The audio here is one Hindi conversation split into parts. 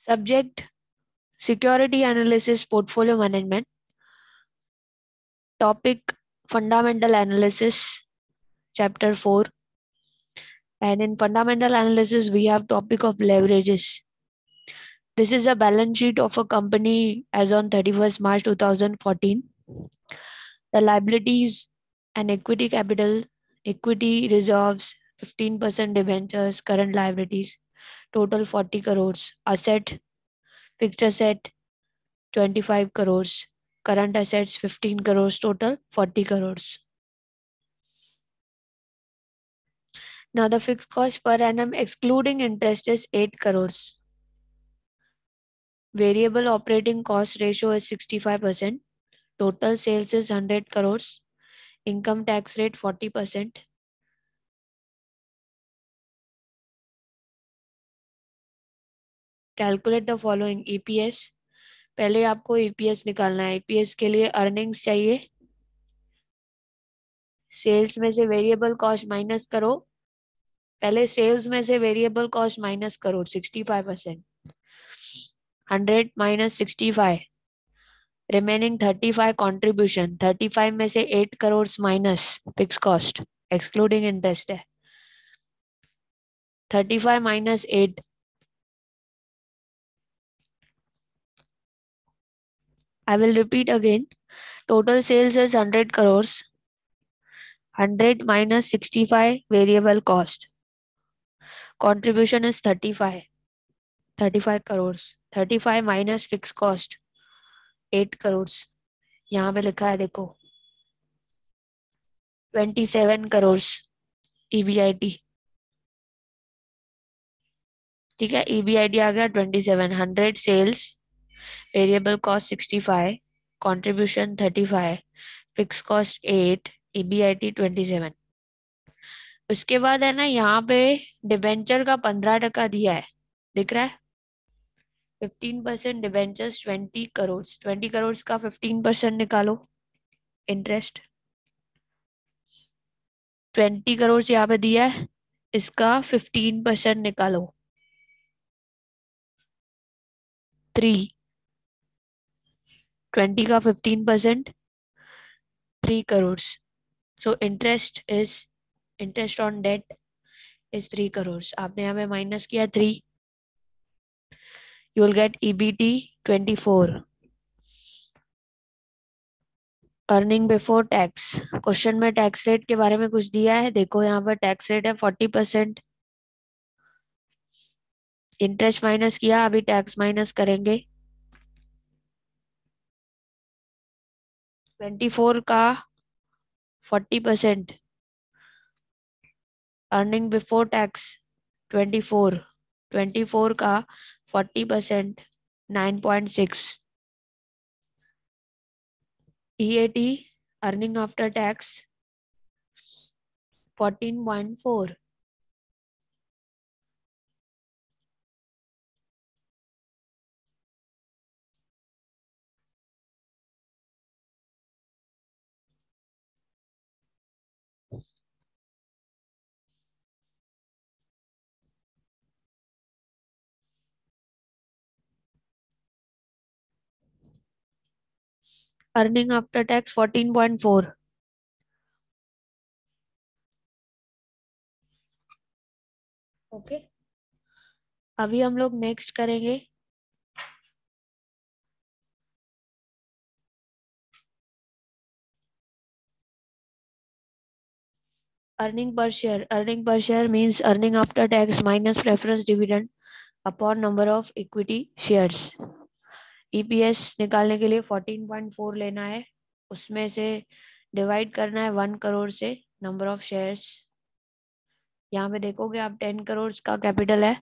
Subject: Security Analysis, Portfolio Management. Topic: Fundamental Analysis, Chapter 4. And in Fundamental Analysis, we have topic of leverages. This is a balance sheet of a company as on 31st March 2014. The liabilities and equity capital, equity reserves, 15% debentures, current liabilities, total 40 crores. Asset, fixed asset, 25 crores. Current assets, 15 crores, total 40 crores. Now the fixed cost per annum excluding interest is 8 crores. Variable operating cost ratio is 65%. Total sales is 100 crores. Income tax rate 40%. Calculate the following. EPS. पहले आपको EPS निकालना है. EPS के लिए अर्निंग्स चाहिए. सेल्स में से वेरिएबल कॉस्ट माइनस करो. पहले सेल्स में से वेरिएबल कॉस्ट माइनस करो. 65%. 100 minus 65. Remaining 35 contribution. 35 में से 8 crores minus fixed cost excluding interest है. 35 minus 8. I will repeat again. Total sales is 100 crores. 100 minus 65 variable cost. Contribution is 35. 35 crores. 35 minus fixed cost 8 crores. यहाँ पे लिखा है देखो 27 crores EBIT. ठीक है, EBIT आ गया 27. 100 sales, variable cost 65, contribution 35, fix cost 8, EBIT 27. उसके बाद है ना यहाँ पे डिबेंचर का 15% दिया है, दिख रहा है. 15% डिबेंचर्स 20 करोड़. 20 करोड़ का 15% निकालो. इंटरेस्ट 20 करोड़ यहाँ पे दिया है, इसका 15% निकालो. 3. 20 का 15%, 3 crores. So interest on debt is 3 crores. आपने यहाँ पे माइनस किया 3. You will get EBT 24. Earning before tax. Question में टैक्स रेट के बारे में कुछ दिया है, देखो यहाँ पर टैक्स रेट है 40%. इंटरेस्ट माइनस किया, अभी टैक्स माइनस करेंगे. 24 का 40%. Earning before tax 24. 24 का 40% 9.6. EAT earning after tax 14.4. Earning after tax 14.4. Okay, अभी हम लोग नेक्स्ट करेंगे earning per share. Earning per share means earning after tax minus preference dividend upon number of equity shares. EPS निकालने के लिए 14.4 लेना है, उसमें से डिवाइड करना है 1 करोड़ से नंबर ऑफ शेयर्स. यहाँ पे देखोगे आप 10 करोड़ का कैपिटल है,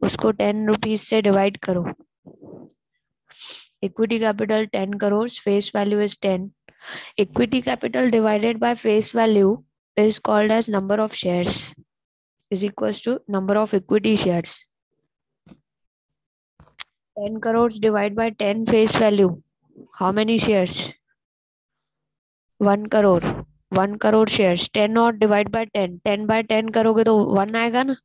उसको 10 रुपीज से डिवाइड करो. Equity capital 10 crore, face value is 10. Equity capital divided by face value is called as number of shares is equals to number of equity shares. 10 crores divided by 10 face value. How many shares? 1 crore. 1 crore shares. 10 और divide by 10. 10 by 10 करोगे तो 1 आएगा ना.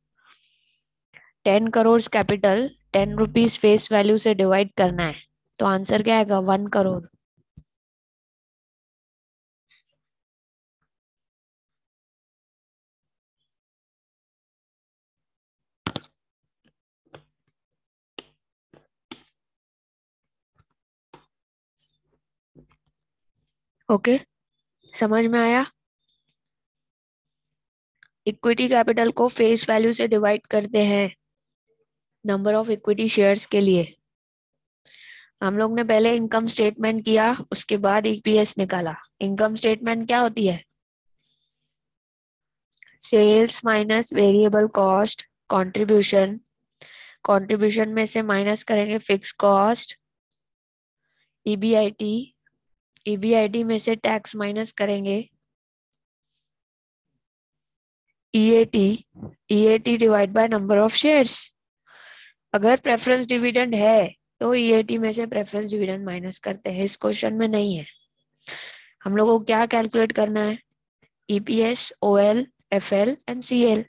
10 crores capital ₹10 फेस वैल्यू से डिवाइड करना है, तो आंसर क्या आएगा? 1 करोड़। ओके, समझ में आया? इक्विटी कैपिटल को फेस वैल्यू से डिवाइड करते हैं नंबर ऑफ इक्विटी शेयर्स के लिए। हम लोग ने पहले इनकम स्टेटमेंट किया, उसके बाद ईपीएस निकाला। इनकम स्टेटमेंट क्या होती है? Sales minus variable cost, contribution. Contribution में से माइनस करेंगे फिक्स कॉस्ट, ईबीआईटी। ईबीआईटी में से टैक्स माइनस करेंगे EAT. EAT divide by number of shares. अगर प्रेफरेंस डिविडेंड है तो ईएटी में से प्रेफरेंस डिविडेंड माइनस करते हैं। इस क्वेश्चन में नहीं है। हम लोग को क्या कैलकुलेट करना है? EPS, OL, FL and CL.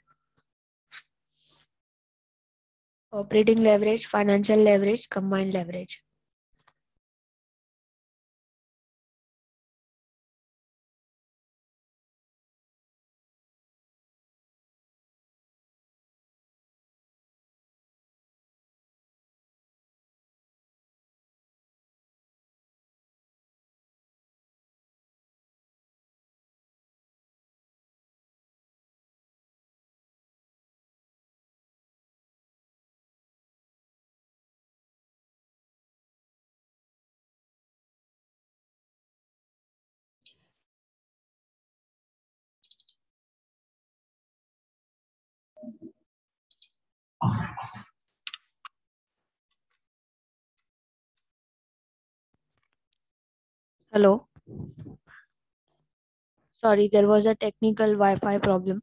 Operating leverage, financial leverage, combined leverage. Hello, sorry, there was a technical wifi problem.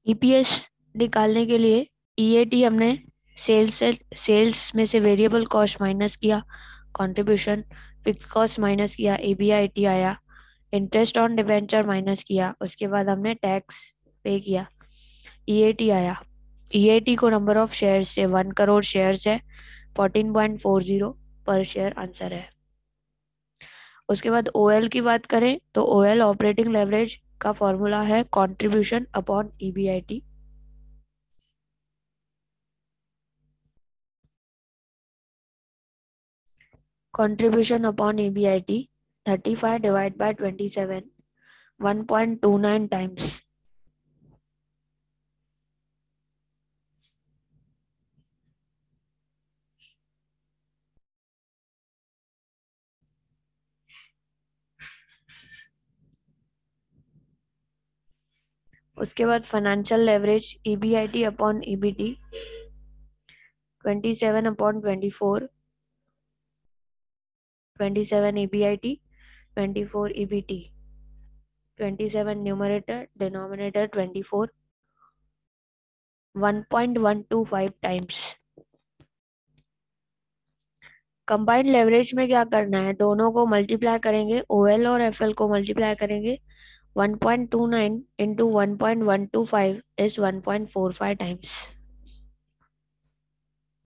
EPS निकालने के लिए ईएटी हमने सेल्स में से वेरिएबल कॉस्ट माइनस किया, कंट्रीब्यूशन, फिक्स कॉस्ट माइनस किया, ईबीआईटी आया, इंटरेस्ट ऑन डिबेंचर माइनस किया, उसके बाद हमने टैक्स पे किया, ईएटी आया। ईएटी को नंबर ऑफ शेयर्स से 1 करोड़ शेयर्स है, 14.40 पर शेयर आंसर है। उसके बाद ओएल की बात करें तो ओएल ऑपरेटिंग लेवरेज का फॉर्मूला है contribution upon EBIT. Contribution upon EBIT 35 divide by 27, 1.29 times. उसके बाद financial leverage EBIT upon EBT 27 upon 24, 27 EBIT, 24 EBT, 27 numerator, denominator 24, 1.125 times. Combined leverage में क्या करना है? दोनों को मल्टीप्लाई करेंगे, ओएल और एफएल को मल्टीप्लाई करेंगे। 1.29 इंटू 1.125 इज 1.45 टाइम्स।